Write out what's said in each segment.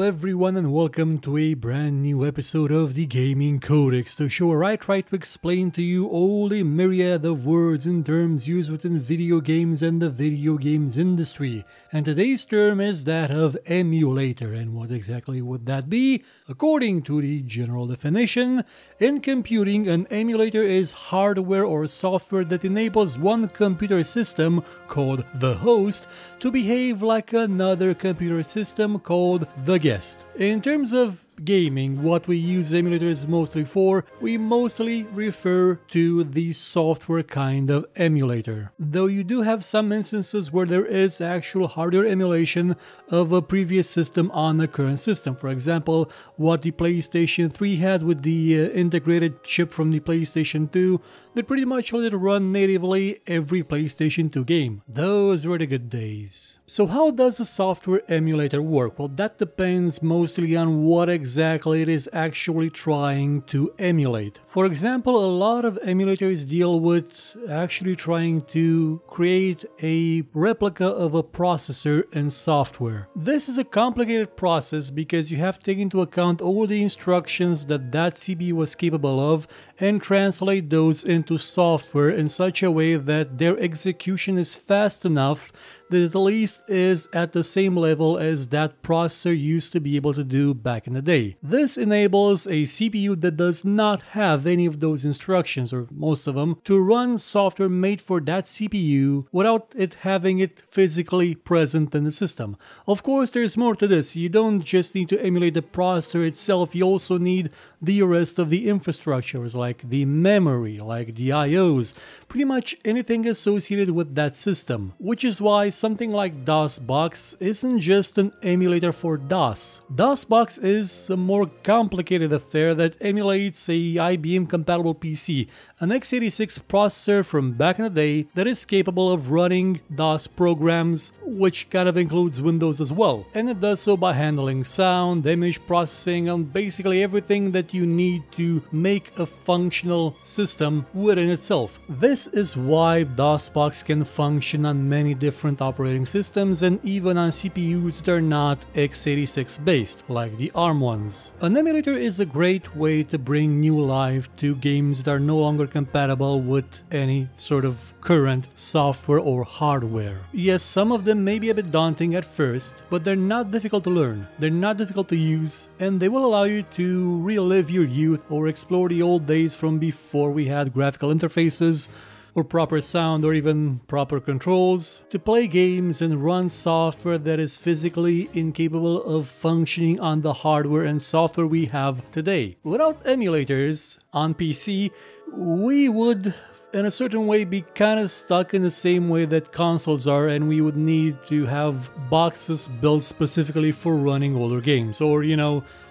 everyone and welcome to a brand new episode of the Gaming Codex, the show where I try to explain to you all the myriad of words and terms used within video games and the video games industry. And today's term is that of emulator. And what exactly would that be? According to the general definition, in computing, an emulator is hardware or software that enables one computer system, called the host, to behave like another computer system called the guest. In terms of gaming, what we use emulators mostly for, we mostly refer to the software kind of emulator. Though you do have some instances where there is actual hardware emulation of a previous system on the current system. For example, what the PlayStation 3 had with the integrated chip from the PlayStation 2 that pretty much let it run natively every PlayStation 2 game. Those were the good days. So how does a software emulator work? Well, that depends mostly on what exactly it is actually trying to emulate. For example, a lot of emulators deal with actually trying to create a replica of a processor in software. This is a complicated process because you have to take into account all the instructions that CPU was capable of and translate those into software in such a way that their execution is fast enough that at least is at the same level as that processor used to be able to do back in the day. This enables a CPU that does not have any of those instructions, or most of them, to run software made for that CPU without it having it physically present in the system. Of course, there's more to this. You don't just need to emulate the processor itself, you also need the rest of the infrastructures like the memory, like the IOs, pretty much anything associated with that system. Which is why something like DOSBox isn't just an emulator for DOS. DOSBox is a more complicated affair that emulates a IBM compatible PC, an x86 processor from back in the day that is capable of running DOS programs, which kind of includes Windows as well. And it does so by handling sound, image processing, and basically everything that you need to make a functional system within itself. This is why DOSBox can function on many different operating systems and even on CPUs that are not x86 based, like the ARM ones. An emulator is a great way to bring new life to games that are no longer compatible with any sort of current software or hardware. Yes, some of them may be a bit daunting at first, but they're not difficult to learn, they're not difficult to use, and they will allow you to relive your youth or explore the old days from before we had graphical interfaces or proper sound or even proper controls, to play games and run software that is physically incapable of functioning on the hardware and software we have today. Without emulators on PC, we would in a certain way be kind of stuck in the same way that consoles are, and we would need to have boxes built specifically for running older games, or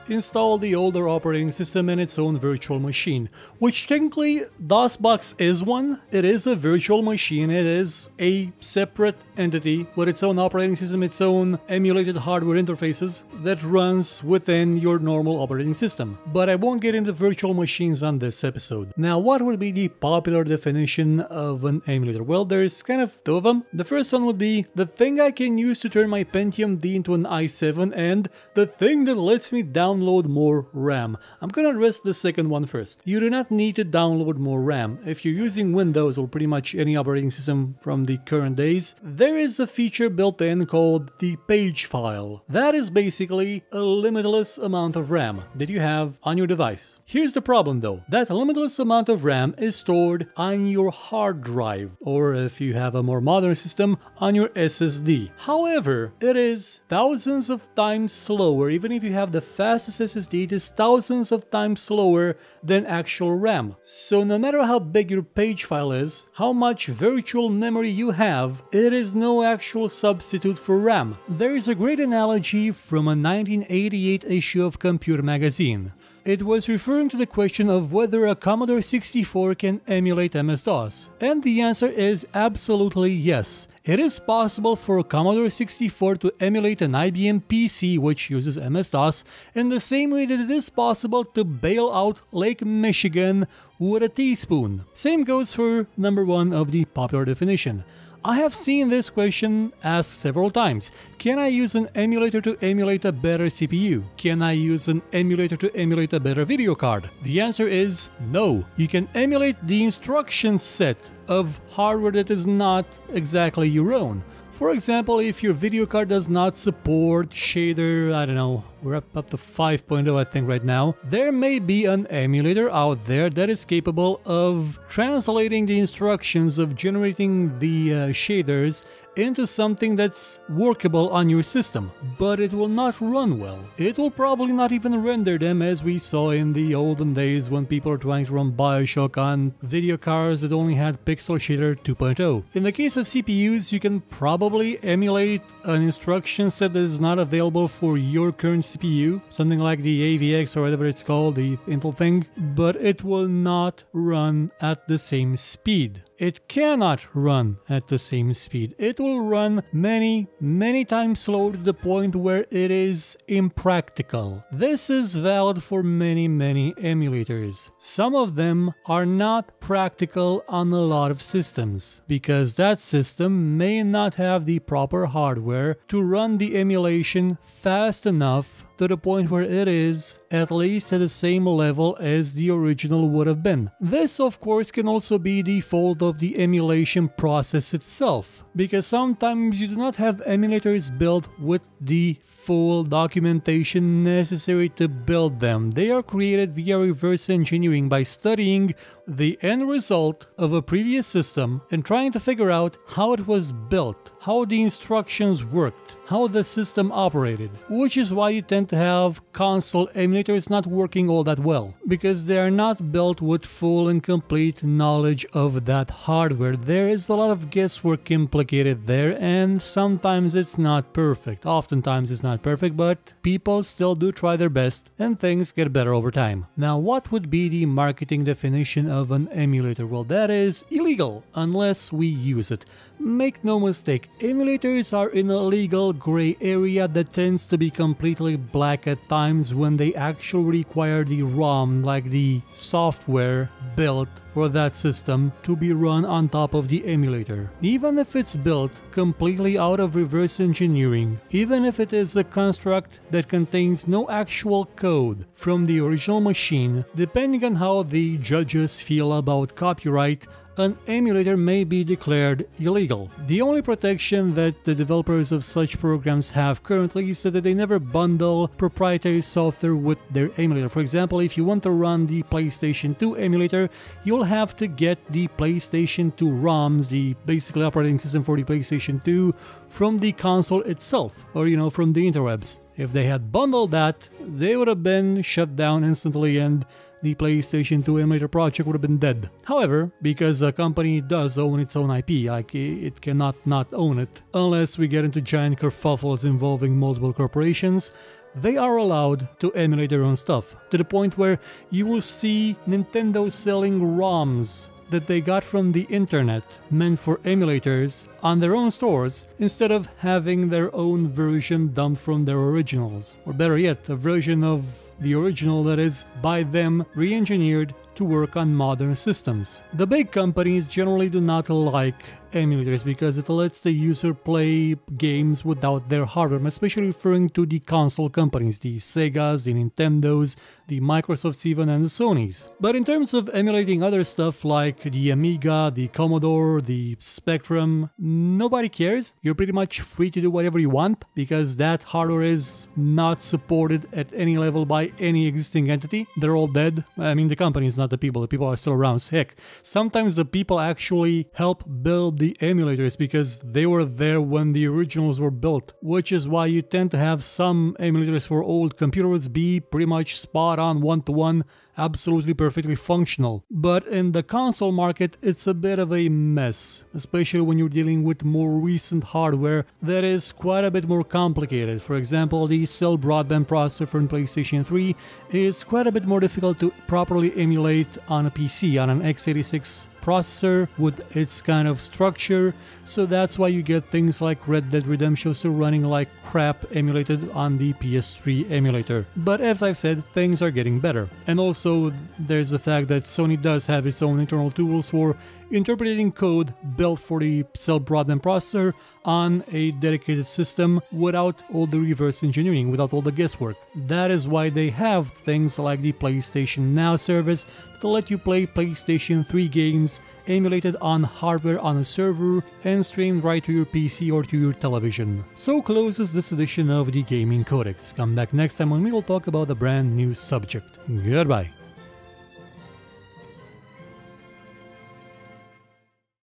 install the older operating system in its own virtual machine, which technically DOSBox is one. It is a virtual machine, it is a separate entity with its own operating system, its own emulated hardware interfaces that runs within your normal operating system. But I won't get into virtual machines on this episode. Now, what would be the popular definition of an emulator? Well, there's kind of two of them. The first one would be the thing I can use to turn my Pentium D into an i7, and the thing that lets me download more RAM. I'm gonna address the second one first. You do not need to download more RAM. If you're using Windows or pretty much any operating system from the current days, there is a feature built in called the page file. That is basically a limitless amount of RAM that you have on your device. Here's the problem though. That limitless amount of RAM is stored on your hard drive, or if you have a more modern system, on your SSD. However, it is thousands of times slower. Even if you have the fastest SSD, it is thousands of times slower than actual RAM. So no matter how big your page file is, how much virtual memory you have, it is no actual substitute for RAM. There is a great analogy from a 1988 issue of Computer Magazine. It was referring to the question of whether a Commodore 64 can emulate MS-DOS. And the answer is absolutely yes. It is possible for Commodore 64 to emulate an IBM PC which uses MS-DOS in the same way that it is possible to bail out Lake Michigan with a teaspoon. Same goes for number 1 of the popular definition. I have seen this question asked several times. Can I use an emulator to emulate a better CPU? Can I use an emulator to emulate a better video card? The answer is no. You can emulate the instruction set of hardware that is not exactly your own. For example, if your video card does not support shader, I don't know, we're up to 5.0 I think right now, there may be an emulator out there that is capable of translating the instructions of generating the shaders into something that's workable on your system, but it will not run well. It will probably not even render them, as we saw in the olden days when people are trying to run Bioshock on video cards that only had Pixel Shader 2.0. In the case of CPUs, you can probably emulate an instruction set that is not available for your current CPU, something like the AVX or whatever it's called, the Intel thing, but it will not run at the same speed. It cannot run at the same speed. It will run many times slower to the point where it is impractical. This is valid for many emulators. Some of them are not practical on a lot of systems, because that system may not have the proper hardware to run the emulation fast enough to the point where it is at least at the same level as the original would have been. This of course can also be the fault of the emulation process itself, because sometimes you do not have emulators built with the full documentation necessary to build them. They are created via reverse engineering by studying the end result of a previous system and trying to figure out how it was built, how the instructions worked, how the system operated, which is why you tend to have console emulators not working all that well, because they are not built with full and complete knowledge of that hardware. There is a lot of guesswork implicated there, and sometimes it's not perfect. Oftentimes it's not perfect, but people still do try their best and things get better over time. Now, what would be the marketing definition of an emulator? Well, that is illegal unless we use it. Make no mistake, emulators are in a legal gray area that tends to be completely black at times when they actually require the ROM, like the software built for that system, to be run on top of the emulator. Even if it's built completely out of reverse engineering, even if it is a construct that contains no actual code from the original machine, depending on how the judges feel about copyright, an emulator may be declared illegal. The only protection that the developers of such programs have currently is that they never bundle proprietary software with their emulator. For example, if you want to run the PlayStation 2 emulator, you'll have to get the PlayStation 2 ROMs, the basically operating system for the PlayStation 2, from the console itself, or from the interwebs. If they had bundled that, they would have been shut down instantly and the PlayStation 2 emulator project would have been dead. However, because a company does own its own IP, it cannot not own it, unless we get into giant kerfuffles involving multiple corporations, they are allowed to emulate their own stuff, to the point where you will see Nintendo selling ROMs that they got from the internet, meant for emulators, on their own stores, instead of having their own version dumped from their originals. Or better yet, a version of the original that is by them re-engineered to work on modern systems. The big companies generally do not like emulators because it lets the user play games without their hardware. I'm especially referring to the console companies, the Segas, the Nintendos, the Microsofts even, and the Sonys. But in terms of emulating other stuff like the Amiga, the Commodore, the Spectrum, nobody cares. You're pretty much free to do whatever you want because that hardware is not supported at any level by any existing entity. They're all dead. I mean, the companies, not the people. The people are still around. Heck, sometimes the people actually help build the emulators because they were there when the originals were built, which is why you tend to have some emulators for old computers be pretty much spot on, one-to-one, absolutely perfectly functional. But in the console market, it's a bit of a mess, especially when you're dealing with more recent hardware that is quite a bit more complicated. For example, the cell broadband processor from PlayStation 3 is quite a bit more difficult to properly emulate on a PC, on an x86 processor with its kind of structure, so that's why you get things like Red Dead Redemption still running like crap emulated on the PS3 emulator. But as I've said, things are getting better. And also there's the fact that Sony does have its own internal tools for interpreting code built for the cell broadband processor on a dedicated system without all the reverse engineering, without all the guesswork. That is why they have things like the PlayStation Now service to let you play PlayStation 3 games emulated on hardware on a server and streamed right to your PC or to your television. So closes this edition of the Gaming Codex. Come back next time when we will talk about a brand new subject. Goodbye.